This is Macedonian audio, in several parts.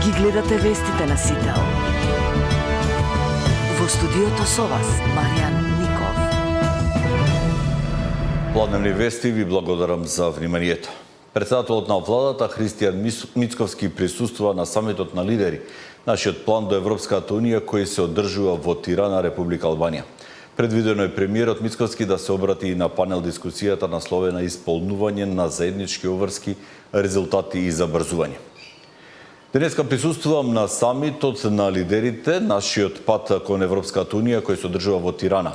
Ги гледате вестите на Сител. Во студиото со вас, Маријан Ников. Пладневни вести, ви благодарам за вниманието. Председателот на владата Христијан Мицковски присуствува на самитот на лидери, нашиот план до Европската унија кој се одржува во Тирана, Република Албанија. Предвидено е премиерот Мицковски да се обрати и на панел дискусијата насловена исполнување на заеднички обврски, резултати и забрзување. Денеска присуствувам на самитот на лидерите, нашиот пат кон Европската унија кој се одржува во Тирана.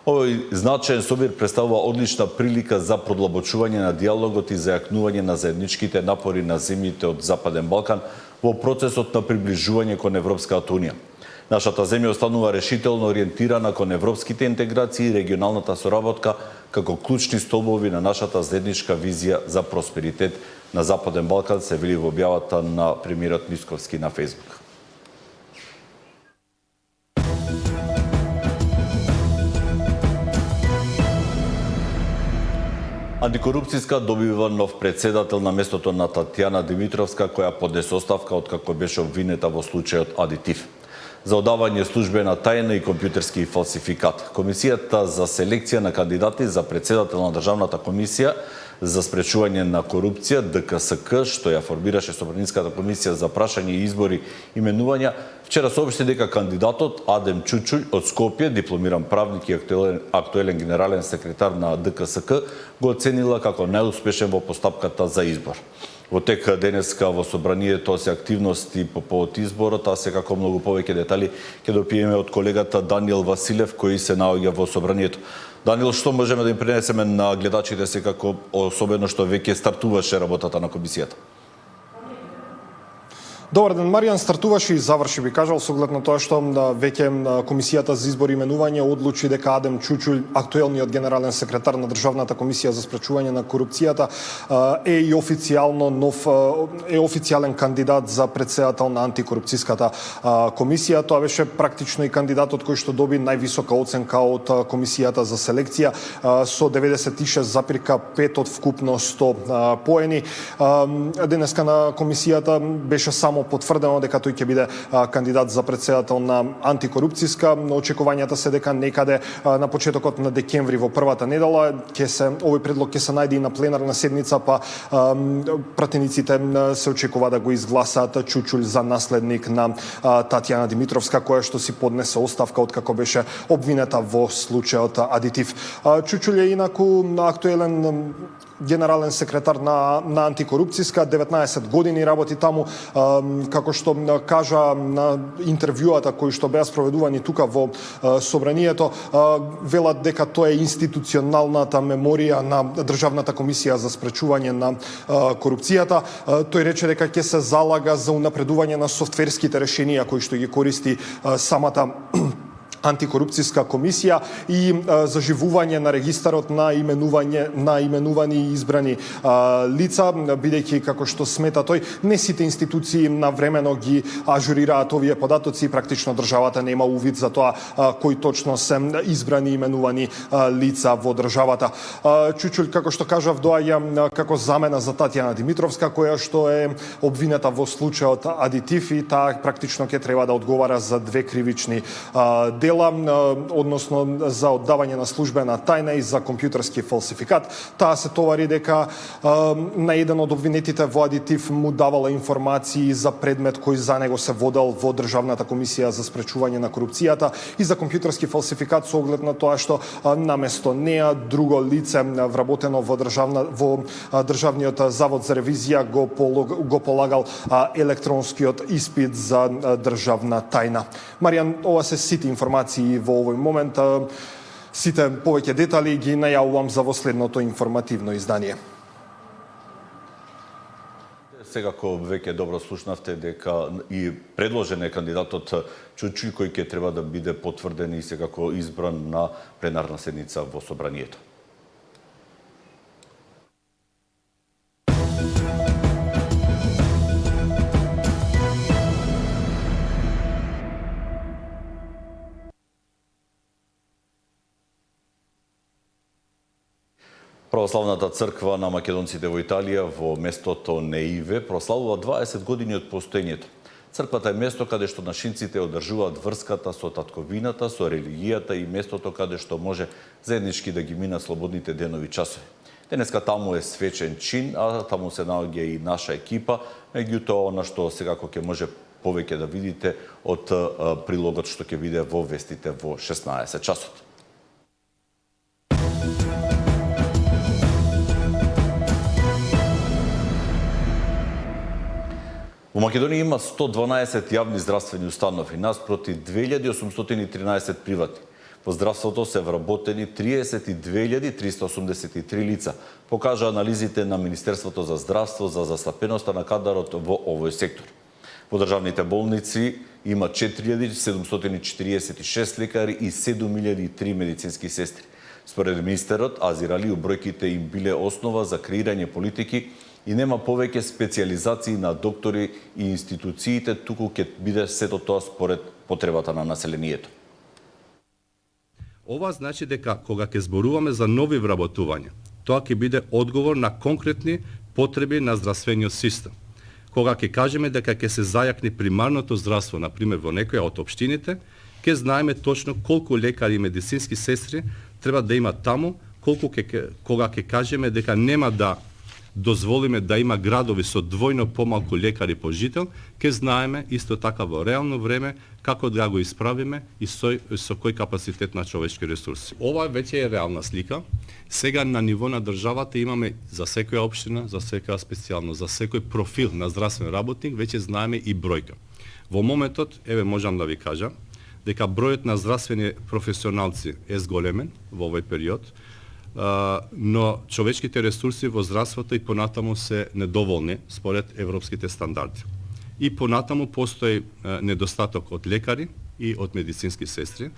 Овој значаен собир представува одлична прилика за продлабочување на диалогот и зајакнување на заедничките напори на земјите од Западен Балкан во процесот на приближување кон Европската унија. Нашата земја останува решително ориентирана кон европските интеграции и регионалната соработка како клучни столбови на нашата заедничка визија за просперитет на Западен Балкан, се вели во објавата на премиерот Мицковски на Фејсбук. Антикорупцијска добива нов председател на местото на Татјана Димитровска, која поднесе оставка откако беше обвинета во случајот Адитив за одавање службена тајна и компјутерски фалсификат. Комисијата за селекција на кандидати за председател на Државната комисија за спречување на корупција, ДКСК, што ја формираше Собраниската комисија за прашање и избори именувања, вчера соопшти дека кандидатот Адем Чучуљ од Скопје, дипломиран правник и актуелен генерален секретар на ДКСК, го оценила како најуспешен во постапката за избор. Во тек денеска во собранието се активности по повод изборот, а секако многу повеќе детали ќе допиеме од колегата Даниел Василев, кој се наоѓа во собранието. Даниел, што можеме да им пренесеме на гледачите секако, особено што веќе стартуваше работата на комисијата? Добар ден, Маријан. Стартуваше и заврши, би кажал, со оглед на тоа што веќе комисијата за избор и именување одлучи дека Адем Чучуљ, актуелниот генерален секретар на Државната комисија за спречување на корупцијата, е и официјален кандидат за председател на антикорупцијската комисија. Тоа беше практично и кандидатот кој што доби највисока оценка од комисијата за селекција со 96,5 од вкупно 100 поени. Денеска на комисијата беше само потврдено дека тој ќе биде кандидат за председател на антикорупцијска. Очекувањата се дека некаде на почетокот на декември во првата недела овој предлог ќе се најде и на пленарна седница, па пратениците се очекува да го изгласаат Чучуљ за наследник на Татјана Димитровска, која што си поднесе оставка откако беше обвинета во случајот Адитив. Чучуљ е инаку актуелен генерален секретар на антикорупцијска, 19 години работи таму, како што кажа на интервјуата кои што беа спроведувани тука во собранието, велат дека тоа е институционалната меморија на Државната комисија за спречување на корупцијата. Тој рече дека ќе се залага за унапредување на софтверските решенија кои што ги користи самата антикорупцијска комисија и заживување на регистарот на именувани и избрани лица, бидејќи, како што смета тој, не сите институции навремено ги ажурираат овие податоци и практично државата нема увид за тоа кои точно се избрани и именувани лица во државата. Чучуљ, како што кажав, доаѓа како замена за Татјана Димитровска, која што е обвинета во случајот Адитив и таа практично ќе треба да одговара за 2 кривични дела, односно за оддавање на службена тајна и за компјутерски фалсификат. Таа се товари дека на еден од обвинетите во Адитив му давала информации за предмет кој за него се водел во Државната комисија за спречување на корупцијата и за компјутерски фалсификат со оглед на тоа што наместо неа друго лице вработено во Државниот завод за ревизија го полагал електронскиот испит за државна тајна. Маријан, ова се сите информации во овој момент. Сите повеќе детали ги најавувам за во следното информативно издание. Секако веќе добро слушнавте дека и предложен е кандидатот Чучуљ кој ќе треба да биде потврден и секако избран на пленарна седница во собранието. Православната црква на македонците во Италија во местото Неиве прославува 20 години од постоењето. Црквата е место каде што нашинците одржуваат врската со татковината, со религијата и местото каде што може заеднички да ги минат слободните денови часови. Денеска таму е свечен чин, а таму се наоѓа и наша екипа, меѓутоа она што секако ќе може повеќе да видите од прилогот што ќе биде во вестите во 16 часот. Во Македонија има 112 јавни здравствени установи, наспроти 2813 приватни. Во здравството се вработени 32.383 лица, покажа анализите на Министерството за здравство за застапеноста на кадарот во овој сектор. Во државните болници има 4746 лекари и 7003 медицински сестри. Според министерот Азир Алиу, бројките им биле основа за креирање политики и нема повеќе специализации на доктори и институциите, туку ќе биде сето тоа според потребата на населението. Ова значи дека кога ќе зборуваме за нови вработувања, тоа ќе биде одговор на конкретни потреби на здравствениот систем. Кога ќе кажеме дека ќе се зајакне примарното здравство, например во некоја од општините, ќе знаеме точно колку лекари и медицински сестри треба да има таму, кога ќе кажеме дека нема да дозволиме да има градови со двојно помалку лекари по жител, ќе знаеме исто така во реално време како да го исправиме и со кој капацитет на човечки ресурси. Ова веќе е реална слика. Сега на ниво на државата имаме за секоја општина, за секоја специјално, за секој профил на здравствен работник, веќе знаеме и бројка. Во моментот, можам да ви кажам, дека бројот на здравствени професионалци е зголемен во овој период, но човечките ресурси во здравството и понатаму се недоволни според европските стандарди. И понатаму постои недостаток од лекари и од медицински сестри.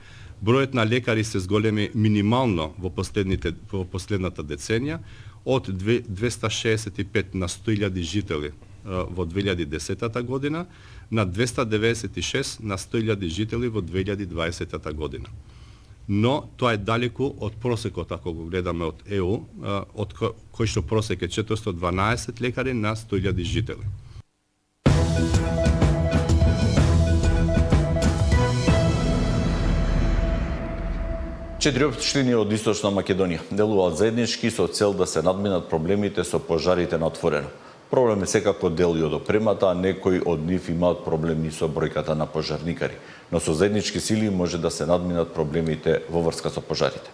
Бројот на лекари се зголеми минимално во последната деценија, од 265 на 100.000 жители во 2010 година на 296 на 100.000 жители во 2020 година. Но тоа е далеку од просекот, ако го гледаме од ЕУ, од кој што просек е 412 лекари на 100.000 жители. Четири општини од Источна Македонија делуваат заеднички со цел да се надминат проблемите со пожарите на отворено. Проблем е секако дел и од опремата, а некои од нив имаат проблеми со бројката на пожарникари, но со заеднички сили може да се надминат проблемите во врска со пожарите.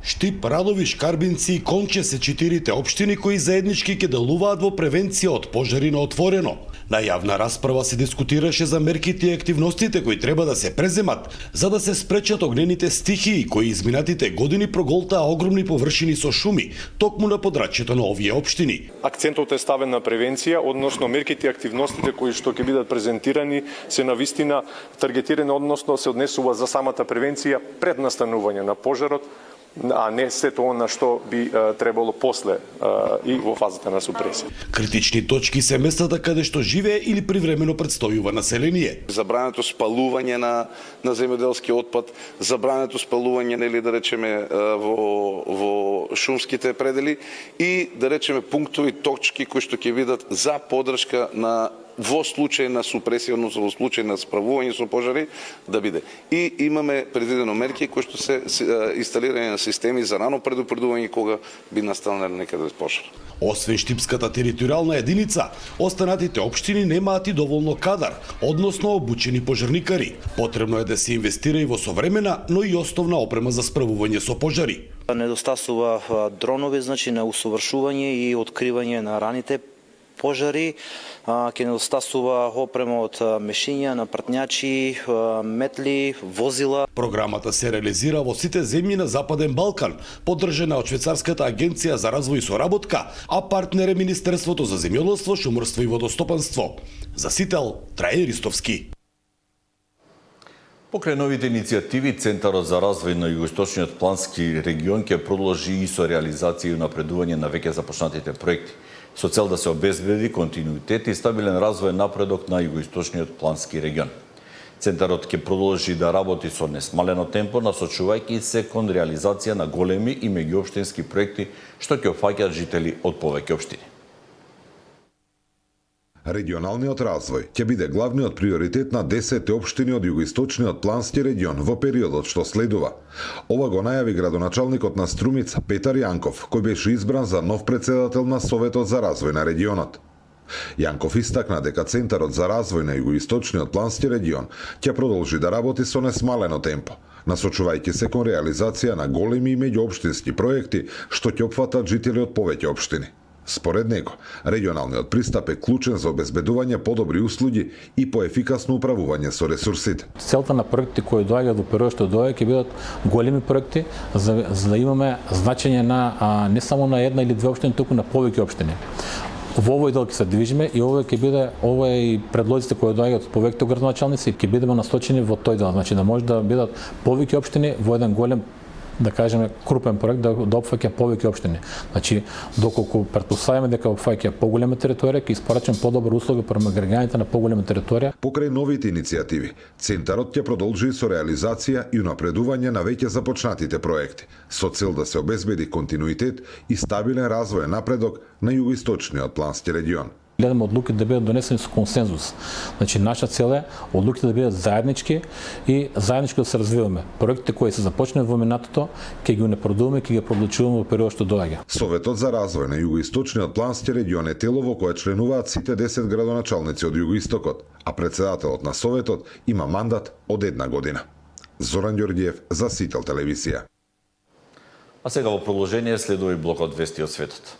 Штип, Радови, Шкарбинци и Конче се четирите општини кои заеднички ќе делуваат во превенција од пожари на отворено. На јавна расправа се дискутираше за мерките и активностите кои треба да се преземат за да се спречат огнените стихии кои изминатите години проголтаа огромни површини со шуми токму на подрачјето на овие општини. Акцентот е ставен на превенција, односно мерките и активностите кои што ќе бидат презентирани се навистина таргетирани, односно се однесува за самата превенција пред настанување на пожарот, а не сето она што би требало после и во фазата на супресија. Критични точки се местата каде што живее или привремено предстојува население. Забрането спалување на земјоделски отпад, забрането спалување, нели да речеме, во шумските предели и да речеме пунктови точки кои што ќе бидат за поддршка на во случај на супресија, односно во случај на справување со пожари, да биде. И имаме предвидено мерки кои што се инсталирање на системи за рано предупредување кога би настанал некаде пожар. Освен Штипската територијална единица, останатите општини немаат и доволно кадар, односно обучени пожарникари. Потребно е да се инвестира и во современа, но и основна опрема за справување со пожари. Недостасува дронови, значи на усовршување и откривање на раните пожари, ќе недостасува опрема од мешиња, напртњачи, метли, возила. Програмата се реализира во сите земји на Западен Балкан, поддржана од Швајцарската агенција за развој и соработка, а партнер е Министерството за земјоделство, шумарство и водостопанство. Засител Трајан Ристовски. Покрај новите иницијативи, Центарот за развој на Југоисточниот плански регион ќе продолжи и со реализација и напредување на веќе започнатите проекти, со цел да се обезбеди континуитет и стабилен развој напредок на Југоисточниот плански регион. Центарот ќе продолжи да работи со несмалено темпо, насочувајќи се кон реализација на големи и меѓуопштински проекти што ќе опфаќаат жители од повеќе општини. Регионалниот развој ќе биде главниот приоритет на 10 општини од југоисточниот плански регион во периодот што следува. Ова го најави градоначалникот на Струмица Петар Јанков, кој беше избран за нов претседател на Советот за развој на регионот. Јанков истакна дека Центарот за развој на југоисточниот плански регион ќе продолжи да работи со несмалено темпо, насочувајќи се кон реализација на големи и меѓуопштински проекти што ќе опфатат жители од повеќе општини. Според него, регионалниот пристап е клучен за обезбедување подобри услуги и поефикасно управување со ресурсите. Целта на проекти кои доаѓаат во период што доаѓа ќе бидат големи проекти за да имаме значење на не само на една или две општини, туку на повеќе општини. Во овој дел ќе се движиме и овој предлозите кои доаѓаат од повеќето градоначалници ќе бидеме насочени во тој дел, значи да може да бидат повеќе општини во еден голем, да кажеме, крупен проект да опфаќа повеќе општини. Значи, доколку претпоставиме дека опфаќа поголема територија, ќе испорачаме подобра услуга према граѓаните на поголема територија. Покрај новите иницијативи, Центарот ќе продолжи со реализација и унапредување на веќе започнатите проекти, со цел да се обезбеди континуитет и стабилен развој напредок на југоисточниот плански регион. Гледаме одлуки да бидат донесени со консензус. Значи, наша цел е одлуките да бидат заеднички и заеднички да се развиваме. Проектите кои се започнат во минатото, ќе ги унапредуваме, ќе ги продлучуваме во период што доаѓа. Советот за развој на југоисточниот плански регион е тело во кое членуваат сите 10 градоначалници од југоистокот, а претседателот на Советот има мандат од 1 година. Зоран Ѓорѓиев за Сител телевизија. А сега во продолжение следува и блокот вести од светот.